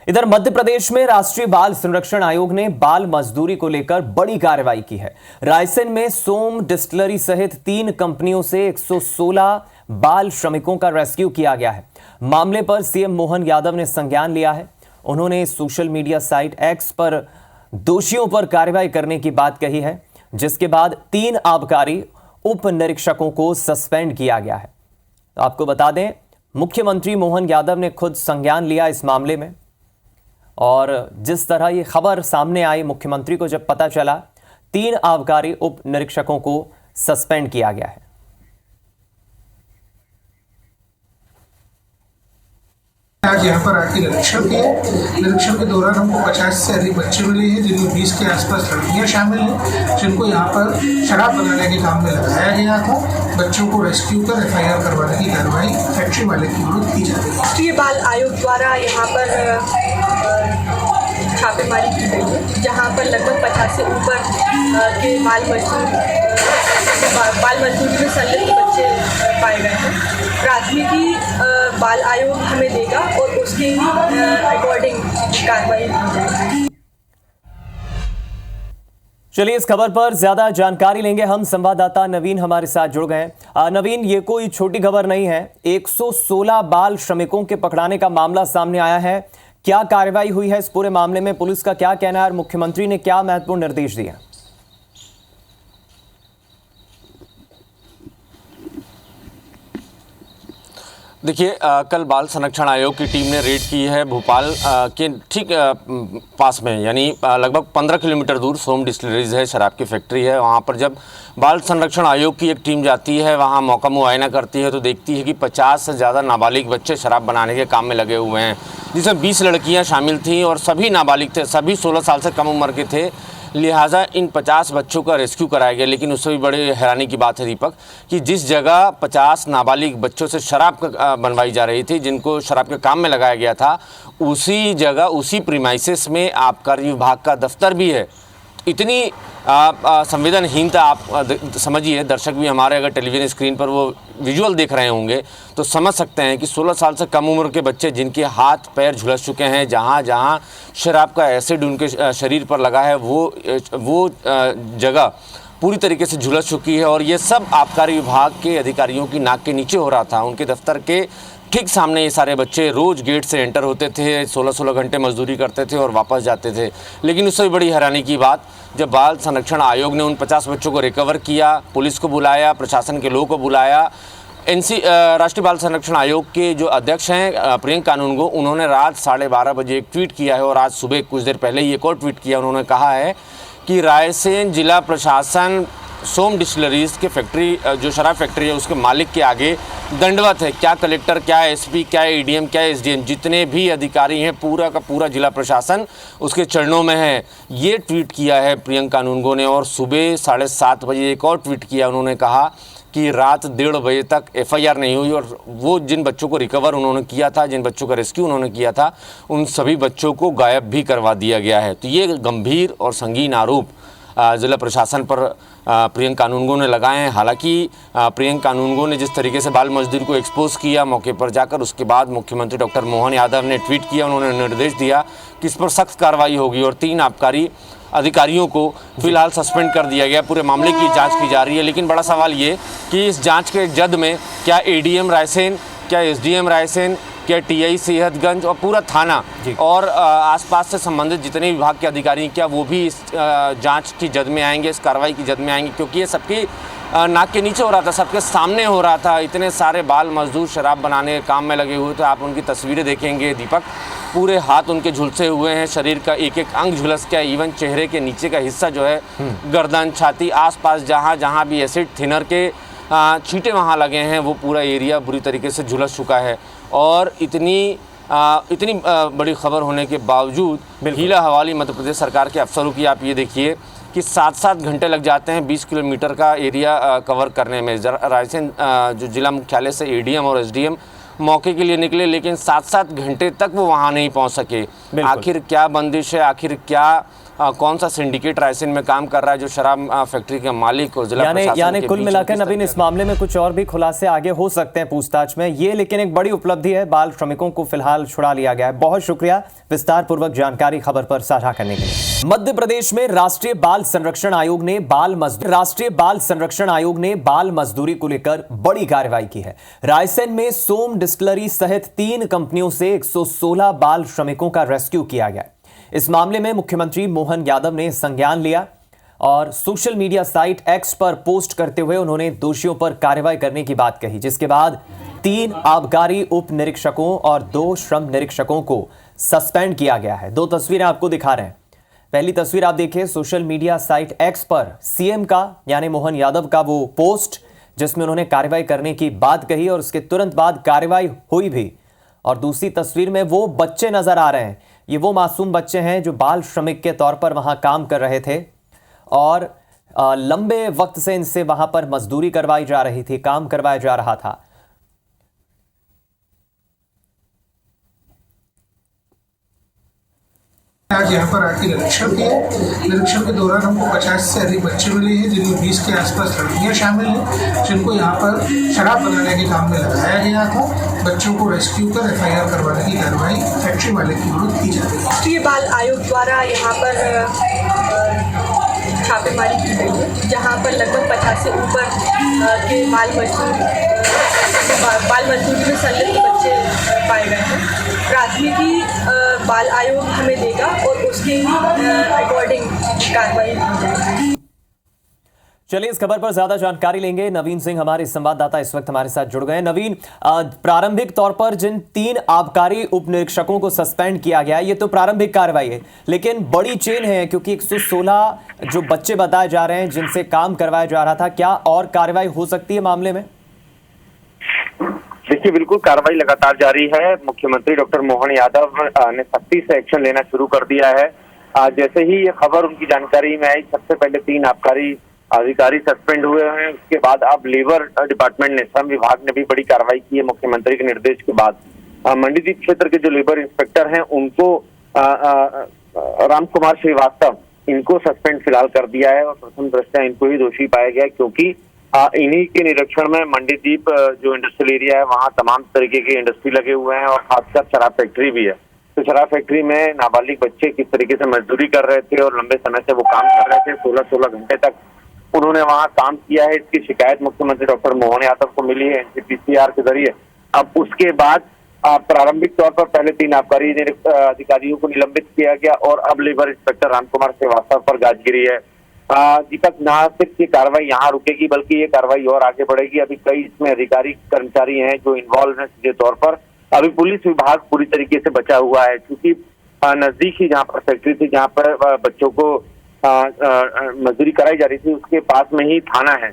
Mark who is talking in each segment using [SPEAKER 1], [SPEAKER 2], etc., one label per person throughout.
[SPEAKER 1] इधर मध्य प्रदेश में राष्ट्रीय बाल संरक्षण आयोग ने बाल मजदूरी को लेकर बड़ी कार्रवाई की है। रायसेन में सोम डिस्टिलरी सहित 3 कंपनियों से 116 बाल श्रमिकों का रेस्क्यू किया गया है। मामले पर सीएम मोहन यादव ने संज्ञान लिया है। उन्होंने सोशल मीडिया साइट एक्स पर दोषियों पर कार्रवाई करने की बात कही है, जिसके बाद 3 आबकारी उप निरीक्षकों को सस्पेंड किया गया है। तो आपको बता दें, मुख्यमंत्री मोहन यादव ने खुद संज्ञान लिया इस मामले में। और जिस तरह ये खबर सामने आई, मुख्यमंत्री को जब पता चला, 3 आबकारी उप निरीक्षकों को सस्पेंड किया गया है।
[SPEAKER 2] आज यहाँ पर आके निरीक्षण किए। निरीक्षण के दौरान हमको 50 से अधिक बच्चे मिले हैं, जिनमें 20 के आसपास लड़कियाँ शामिल हैं, जिनको यहाँ पर शराब बनाने के काम में लगाया गया था। बच्चों को रेस्क्यू कर FIR करवाने की कार्रवाई फैक्ट्री वाले की विरुद्ध की जा रही है।
[SPEAKER 3] राष्ट्रीय बाल आयोग द्वारा यहाँ पर छापेमारी की गई है, जहाँ पर लगभग 50 से ऊपर के बाल मजदूरी में संलिप्त बच्चे पाए गए हैं। प्राथमिकी बाल आयोग हमें देगा और उसके ही अकॉर्डिंग कार्रवाई की जाएगी।
[SPEAKER 1] चलिए, इस खबर पर ज्यादा जानकारी लेंगे। हम संवाददाता नवीन हमारे साथ जुड़ गए हैं। नवीन, ये कोई छोटी खबर नहीं है। 116 बाल श्रमिकों के पकड़ाने का मामला सामने आया है। क्या कार्रवाई हुई है इस पूरे मामले में? पुलिस का क्या कहना है और मुख्यमंत्री ने क्या महत्वपूर्ण निर्देश दिए?
[SPEAKER 4] देखिए, कल बाल संरक्षण आयोग की टीम ने रेड की है भोपाल के ठीक पास में, यानी लगभग 15 किलोमीटर दूर सोम डिस्टिलरीज है, शराब की फैक्ट्री है। वहाँ पर जब बाल संरक्षण आयोग की एक टीम जाती है, वहाँ मौका मुआयना करती है, तो देखती है कि 50 से ज़्यादा नाबालिग बच्चे शराब बनाने के काम में लगे हुए हैं, जिसमें 20 लड़कियाँ शामिल थीं और सभी नाबालिग थे, सभी 16 साल से कम उम्र के थे। लिहाजा इन 50 बच्चों का रेस्क्यू कराया गया। लेकिन उससे भी बड़ी हैरानी की बात है दीपक, कि जिस जगह 50 नाबालिग बच्चों से शराब बनवाई जा रही थी, जिनको शराब के काम में लगाया गया था, उसी जगह उसी प्रीमाइसेस में आबकारी विभाग का दफ्तर भी है। इतनी संवेदनहीनता आप समझिए, दर्शक भी हमारे अगर टेलीविज़न स्क्रीन पर वो विजुअल देख रहे होंगे तो समझ सकते हैं कि 16 साल से कम उम्र के बच्चे जिनके हाथ पैर झुलस चुके हैं, जहाँ जहाँ शराब का एसिड उनके शरीर पर लगा है, वो जगह पूरी तरीके से झुलस चुकी है। और ये सब आबकारी विभाग के अधिकारियों की नाक के नीचे हो रहा था। उनके दफ्तर के ठीक सामने ये सारे बच्चे रोज़ गेट से एंटर होते थे, 16-16 घंटे मजदूरी करते थे और वापस जाते थे। लेकिन उससे भी बड़ी हैरानी की बात, जब बाल संरक्षण आयोग ने उन 50 बच्चों को रिकवर किया, पुलिस को बुलाया, प्रशासन के लोगों को बुलाया, राष्ट्रीय बाल संरक्षण आयोग के जो अध्यक्ष हैं प्रियंका कानूनगो, उन्होंने रात 12:30 बजे एक ट्वीट किया है और आज सुबह कुछ देर पहले ही एक और ट्वीट किया। उन्होंने कहा है कि रायसेन जिला प्रशासन सोम डिस्टिलरीज के फैक्ट्री, जो शराब फैक्ट्री है, उसके मालिक के आगे दंडवत है। क्या कलेक्टर, क्या SP, क्या ADM, क्या SDM, जितने भी अधिकारी हैं, पूरा का पूरा जिला प्रशासन उसके चरणों में है। ये ट्वीट किया है प्रियंका कानूनगो ने। और सुबह 7:30 बजे एक और ट्वीट किया। उन्होंने कहा कि रात 1:30 बजे तक FIR नहीं हुई और वो जिन बच्चों को रिकवर उन्होंने किया था, जिन बच्चों का रेस्क्यू उन्होंने किया था, उन सभी बच्चों को गायब भी करवा दिया गया है। तो ये गंभीर और संगीन आरोप जिला प्रशासन पर प्रियंका कानूनगो ने लगाए हैं। हालांकि प्रियंका कानूनगो ने जिस तरीके से बाल मजदूरी को एक्सपोज किया मौके पर जाकर, उसके बाद मुख्यमंत्री डॉक्टर मोहन यादव ने ट्वीट किया। उन्होंने निर्देश दिया कि इस पर सख्त कार्रवाई होगी और 3 आबकारी अधिकारियों को फिलहाल सस्पेंड कर दिया गया। पूरे मामले की जांच की जा रही है। लेकिन बड़ा सवाल ये कि इस जांच के जद में क्या ADM रायसेन, क्या SDM रायसेन, क्या TI सेहतगंज और पूरा थाना और आसपास से संबंधित जितने विभाग के अधिकारी, क्या वो भी इस जांच की जद में आएंगे, इस कार्रवाई की जद में आएंगे? क्योंकि ये सबकी नाक के नीचे हो रहा था, सबके सामने हो रहा था। इतने सारे बाल मजदूर शराब बनाने के काम में लगे हुए थे। आप उनकी तस्वीरें देखेंगे दीपक, पूरे हाथ उनके झुलसे हुए हैं, शरीर का एक एक अंग झुलस गया। इवन चेहरे के नीचे का हिस्सा जो है, गर्दन, छाती, आसपास जहाँ जहाँ भी एसिड थिनर के छींटे वहाँ लगे हैं, वो पूरा एरिया बुरी तरीके से झुलस चुका है। और इतनी बड़ी खबर होने के बावजूद हीला हवाली मध्य प्रदेश सरकार के अफसरों की आप ये देखिए कि 7-7 घंटे लग जाते हैं 20 किलोमीटर का एरिया कवर करने में। रायसेन जो जिला मुख्यालय से ADM और SDM मौके के लिए निकले, लेकिन 7-7 घंटे तक वो वहाँ नहीं पहुँच सके। आखिर क्या बंदिश है, आखिर क्या कौन सा सिंडिकेट रायसेन में काम कर रहा है जो शराब फैक्ट्री के मालिक और जिला प्रशासन
[SPEAKER 1] यानी
[SPEAKER 4] के
[SPEAKER 1] कुल
[SPEAKER 4] बीच
[SPEAKER 1] मिलाकर
[SPEAKER 4] किस
[SPEAKER 1] नवीन
[SPEAKER 4] तरह
[SPEAKER 1] इस मामले में कुछ और भी खुलासे आगे हो सकते हैं पूछताछ में ये, लेकिन एक बड़ी उपलब्धि है, बाल श्रमिकों को फिलहाल छुड़ा लिया गया है। बहुत शुक्रिया विस्तार पूर्वक जानकारी खबर पर साझा करने के लिए। मध्य प्रदेश में राष्ट्रीय बाल संरक्षण आयोग ने बाल मजदूरी को लेकर बड़ी कार्रवाई की है। रायसेन में सोम डिस्टिलरी सहित 3 कंपनियों से 116 बाल श्रमिकों का रेस्क्यू किया गया। इस मामले में मुख्यमंत्री मोहन यादव ने संज्ञान लिया और सोशल मीडिया साइट एक्स पर पोस्ट करते हुए उन्होंने दोषियों पर कार्रवाई करने की बात कही, जिसके बाद 3 आबकारी उप निरीक्षकों और 2 श्रम निरीक्षकों को सस्पेंड किया गया है। 2 तस्वीरें आपको दिखा रहे हैं। पहली तस्वीर आप देखिए सोशल मीडिया साइट एक्स पर सीएम का यानी मोहन यादव का वो पोस्ट जिसमें उन्होंने कार्रवाई करने की बात कही और उसके तुरंत बाद कार्रवाई हुई भी। और दूसरी तस्वीर में वो बच्चे नजर आ रहे हैं, ये वो मासूम बच्चे हैं जो बाल श्रमिक के तौर पर वहां काम कर रहे थे और लंबे वक्त से इनसे वहां पर मजदूरी करवाई जा रही थी, काम करवाया जा रहा था।
[SPEAKER 2] आज यहाँ पर आके निरीक्षण किया। निरीक्षण के दौरान हमको 50 से अधिक बच्चे मिले हैं, जिनमें 20 के आसपास लड़कियाँ शामिल हैं, जिनको यहाँ पर शराब बनाने के काम में लगाया गया था। बच्चों को रेस्क्यू कर FIR करवाने की कार्रवाई फैक्ट्री वाले की विरुद्ध की जा रही है।
[SPEAKER 3] राष्ट्रीय बाल आयोग द्वारा यहाँ पर छापेमारी की गई है, जहाँ पर लगभग 50 से ऊपर के बाल मजदूरी में संलिप्त बच्चे पाए गए हैं। प्राथमिकी बाल आयोग हमें देगा और उसके ही अकॉर्डिंग कार्रवाई की जाएगी।
[SPEAKER 1] चलिए इस खबर पर ज्यादा जानकारी लेंगे। नवीन सिंह हमारे संवाददाता इस वक्त हमारे साथ जुड़ गए हैं। नवीन, प्रारंभिक तौर पर जिन 3 आबकारी उप निरीक्षकों को सस्पेंड किया गया है, ये तो प्रारंभिक कार्रवाई है, लेकिन बड़ी चेन है क्योंकि 116 जो बच्चे बताए जा रहे हैं जिनसे काम करवाया जा रहा था, क्या और कार्रवाई हो सकती है मामले में?
[SPEAKER 5] देखिए, बिल्कुल कार्रवाई लगातार जारी है। मुख्यमंत्री डॉक्टर मोहन यादव ने सख्ती से एक्शन लेना शुरू कर दिया है। जैसे ही ये खबर उनकी जानकारी में आई, सबसे पहले 3 आबकारी अधिकारी सस्पेंड हुए हैं। उसके बाद अब लेबर डिपार्टमेंट ने, श्रम विभाग ने भी बड़ी कार्रवाई की है मुख्यमंत्री के निर्देश के बाद। मंडीदीप क्षेत्र के जो लेबर इंस्पेक्टर हैं उनको राम कुमार श्रीवास्तव, इनको सस्पेंड फिलहाल कर दिया है और प्रथम दृष्टया इनको ही दोषी पाया गया, क्योंकि इन्हीं के निरीक्षण में मंडीदीप जो इंडस्ट्रियल एरिया है वहाँ तमाम तरीके के इंडस्ट्री लगे हुए हैं और खासकर शराब फैक्ट्री भी है। तो शराब फैक्ट्री में नाबालिग बच्चे किस तरीके से मजदूरी कर रहे थे और लंबे समय से वो काम कर रहे थे, 16-16 घंटे तक उन्होंने वहाँ काम किया है। इसकी शिकायत मुख्यमंत्री डॉक्टर मोहन यादव को मिली है NCPCR के जरिए। अब उसके बाद प्रारंभिक तौर पर पहले 3 आबकारी अधिकारियों को निलंबित किया गया और अब लेबर इंस्पेक्टर रामकुमार श्रीवास्तव पर गाज गिरी है। दीपक, न सिर्फ ये कार्रवाई यहाँ रुकेगी बल्कि ये कार्रवाई और आगे बढ़ेगी। अभी कई इसमें अधिकारी कर्मचारी हैं जो इन्वॉल्व हैं सीधे तौर पर। अभी पुलिस विभाग पूरी तरीके से बचा हुआ है, क्योंकि नजदीक ही जहाँ पर फैक्ट्री थी, जहाँ पर बच्चों को मजदूरी कराई जा रही थी, उसके पास में ही थाना है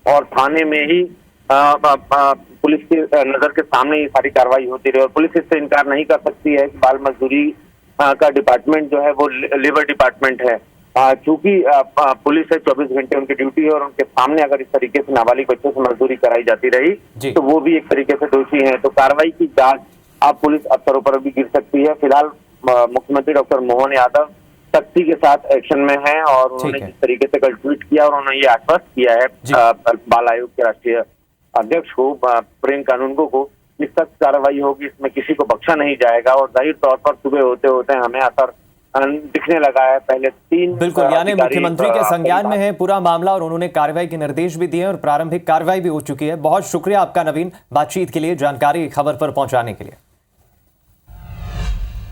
[SPEAKER 5] और थाने में ही पुलिस की नजर के सामने ये सारी कार्रवाई होती रही और पुलिस इससे इनकार नहीं कर सकती है कि बाल मजदूरी का डिपार्टमेंट जो है वो लेबर डिपार्टमेंट है। चूंकि पुलिस है, 24 घंटे उनकी ड्यूटी है और उनके सामने अगर इस तरीके से नाबालिग बच्चों से मजदूरी कराई जाती रही तो वो भी एक तरीके से दोषी हैं। तो कार्रवाई की जांच अब पुलिस अफसरों पर भी गिर सकती है। फिलहाल मुख्यमंत्री डॉक्टर मोहन यादव सख्ती के साथ एक्शन में हैं और उन्होंने जिस तरीके से कल ट्वीट किया और उन्होंने ये आश्वस्त किया है बाल आयोग के राष्ट्रीय अध्यक्ष को, प्रेम कानूनगो को, कि सख्त कार्रवाई होगी, इसमें किसी को बख्शा नहीं जाएगा। और जाहिर तौर पर सुबह होते होते हमें असर दिखने लगा है। पहले 3
[SPEAKER 1] बिल्कुल, यानी मुख्यमंत्री के संज्ञान में है पूरा मामला और उन्होंने कार्रवाई के निर्देश भी दिए और प्रारंभिक कार्रवाई भी हो चुकी है। बहुत शुक्रिया आपका नवीन, बातचीत के लिए, जानकारी खबर पर पहुंचाने के लिए।